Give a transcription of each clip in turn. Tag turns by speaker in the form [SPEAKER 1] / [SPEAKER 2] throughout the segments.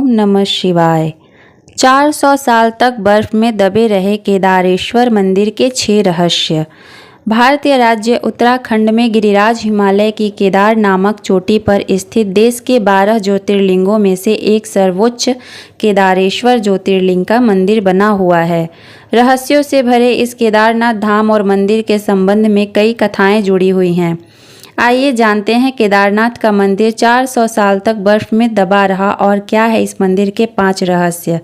[SPEAKER 1] ओम नमः शिवाय। 400 साल तक बर्फ में दबे रहे केदारेश्वर मंदिर के 6 रहस्य। भारतीय राज्य उत्तराखंड में गिरिराज हिमालय की केदार नामक चोटी पर स्थित देश के 12 ज्योतिर्लिंगों में से एक सर्वोच्च केदारेश्वर ज्योतिर्लिंग का मंदिर बना हुआ है। रहस्यों से भरे इस केदारनाथ धाम और मंदिर के संबंध में कई कथाएं जुड़ी हुई हैं। आइए जानते हैं केदारनाथ का मंदिर 400 साल तक बर्फ में दबा रहा और क्या है इस मंदिर के 5 रहस्य।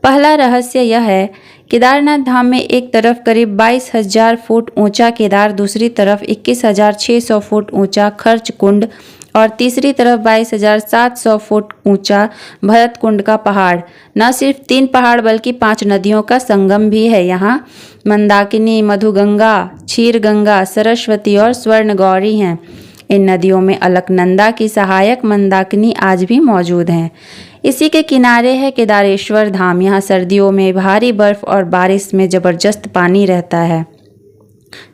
[SPEAKER 1] पहला रहस्य यह है, केदारनाथ धाम में एक तरफ करीब 22,000 फुट ऊंचा केदार, दूसरी तरफ 21,600 फुट ऊंचा खर्च कुंड और तीसरी तरफ 22,700 फुट ऊंचा भरत कुंड का पहाड़। न सिर्फ 3 पहाड़ बल्कि 5 नदियों का संगम भी है यहाँ। मंदाकिनी, मधुगंगा, क्षीरगंगा, सरस्वती और स्वर्ण गौरी हैं। इन नदियों में अलकनंदा की सहायक मंदाकिनी आज भी मौजूद हैं। इसी के किनारे है केदारेश्वर धाम। यहाँ सर्दियों में भारी बर्फ और बारिश में जबरदस्त पानी रहता है।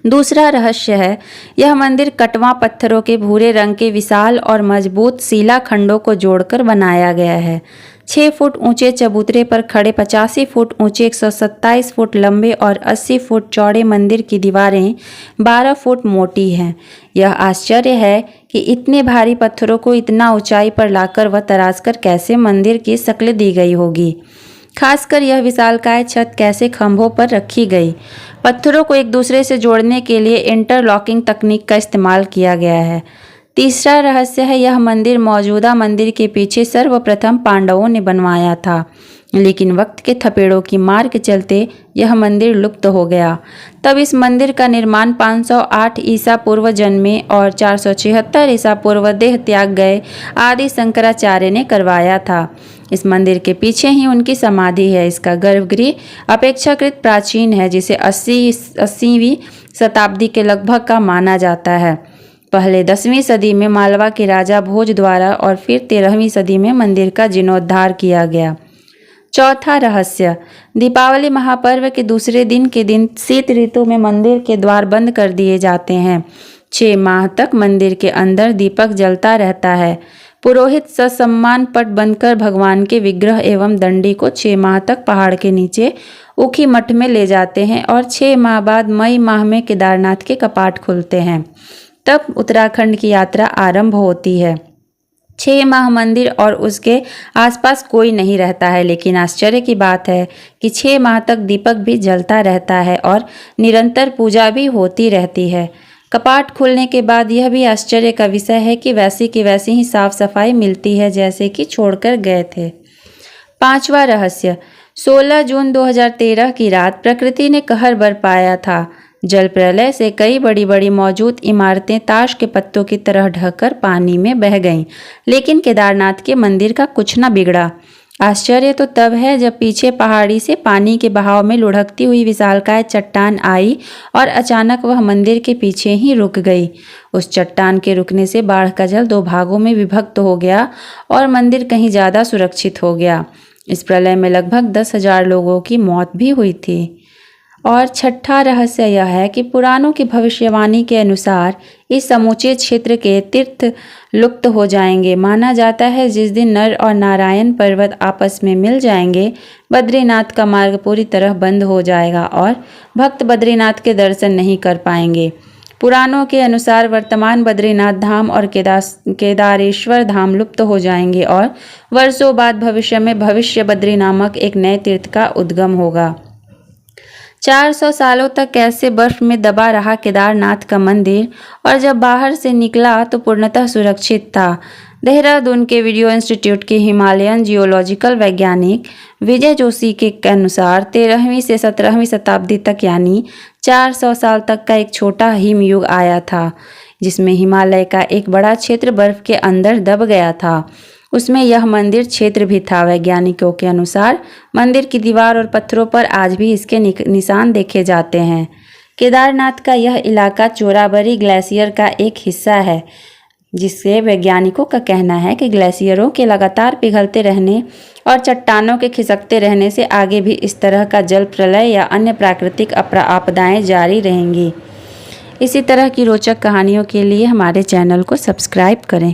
[SPEAKER 1] दूसरा रहस्य है, यह मंदिर कटवा पत्थरों के भूरे रंग के विशाल और मजबूत शिला खंडों को जोड़कर बनाया गया है। 6 फुट ऊंचे चबूतरे पर खड़े 85 फुट ऊंचे 127 फुट लंबे और 80 फुट चौड़े मंदिर की दीवारें 12 फुट मोटी हैं। यह आश्चर्य है कि इतने भारी पत्थरों को इतना ऊंचाई पर लाकर व तराशकर कैसे मंदिर की शक्ल दी गई होगी। खासकर यह विशालकाय छत कैसे खंभों पर रखी गई। पत्थरों को एक दूसरे से जोड़ने के लिए इंटरलॉकिंग तकनीक का इस्तेमाल किया गया है। तीसरा रहस्य है, यह मंदिर मौजूदा मंदिर के पीछे सर्वप्रथम पांडवों ने बनवाया था, लेकिन वक्त के थपेड़ों की मार के चलते यह मंदिर लुप्त हो गया। तब इस मंदिर का निर्माण 508 ईसा पूर्व जन्मे और 476 ईसा पूर्व देह त्याग गए आदि शंकराचार्य ने करवाया था। इस मंदिर के पीछे ही उनकी समाधि है। इसका गर्भगृह अपेक्षाकृत प्राचीन है, जिसे 80वीं शताब्दी के लगभग का माना जाता है। पहले 10वीं सदी में मालवा के राजा भोज द्वारा और फिर 13वीं सदी में मंदिर का जीर्णोद्धार किया गया। चौथा रहस्य, दीपावली महापर्व के दूसरे दिन के दिन शीत ऋतु में मंदिर के द्वार बंद कर दिए जाते हैं। 6 माह तक मंदिर के अंदर दीपक जलता रहता है। पुरोहित ससम्मान पट बनकर भगवान के विग्रह एवं दंडी को 6 माह तक पहाड़ के नीचे ऊखी मठ में ले जाते हैं और 6 माह बाद मई माह में केदारनाथ के कपाट खुलते हैं। तब उत्तराखंड की यात्रा आरंभ होती है। 6 माह मंदिर और उसके आसपास कोई नहीं रहता है, लेकिन आश्चर्य की बात है कि 6 माह तक दीपक भी जलता रहता है और निरंतर पूजा भी होती रहती है। कपाट खुलने के बाद यह भी आश्चर्य का विषय है कि वैसी की वैसी ही साफ सफाई मिलती है जैसे कि छोड़कर गए थे। 5वां रहस्य, 16 जून 2013 की रात प्रकृति ने कहर बरपाया था। जल प्रलय से कई बड़ी बड़ी मौजूद इमारतें ताश के पत्तों की तरह ढहकर पानी में बह गईं, लेकिन केदारनाथ के मंदिर का कुछ न बिगड़ा। आश्चर्य तो तब है जब पीछे पहाड़ी से पानी के बहाव में लुढ़कती हुई विशालकाय चट्टान आई और अचानक वह मंदिर के पीछे ही रुक गई। उस चट्टान के रुकने से बाढ़ का जल 2 भागों में विभक्त हो गया और मंदिर कहीं ज़्यादा सुरक्षित हो गया। इस प्रलय में लगभग 10,000 लोगों की मौत भी हुई थी। और छठा रहस्य यह है कि पुराणों की भविष्यवाणी के अनुसार इस समूचे क्षेत्र के तीर्थ लुप्त हो जाएंगे। माना जाता है जिस दिन नर और नारायण पर्वत आपस में मिल जाएंगे, बद्रीनाथ का मार्ग पूरी तरह बंद हो जाएगा और भक्त बद्रीनाथ के दर्शन नहीं कर पाएंगे। पुराणों के अनुसार वर्तमान बद्रीनाथ धाम और केदारेश्वर धाम लुप्त हो जाएंगे और वर्षों बाद भविष्य में भविष्य बद्री नामक एक नए तीर्थ का उद्गम होगा। 400 सालों तक कैसे बर्फ में दबा रहा केदारनाथ का मंदिर, और जब बाहर से निकला तो पूर्णतः सुरक्षित था। देहरादून के वीडियो इंस्टीट्यूट के हिमालयन जियोलॉजिकल वैज्ञानिक विजय जोशी के अनुसार 13वीं से 17वीं शताब्दी तक यानी 400 साल तक का एक छोटा हिमयुग आया था, जिसमें हिमालय का एक बड़ा क्षेत्र बर्फ के अंदर दब गया था। उसमें यह मंदिर क्षेत्र भी था। वैज्ञानिकों के अनुसार मंदिर की दीवार और पत्थरों पर आज भी इसके निशान देखे जाते हैं। केदारनाथ का यह इलाका चोराबरी ग्लेशियर का एक हिस्सा है, जिससे वैज्ञानिकों का कहना है कि ग्लेशियरों के लगातार पिघलते रहने और चट्टानों के खिसकते रहने से आगे भी इस तरह का जल प्रलय या अन्य प्राकृतिक आपदाएं जारी रहेंगी। इसी तरह की रोचक कहानियों के लिए हमारे चैनल को सब्सक्राइब करें।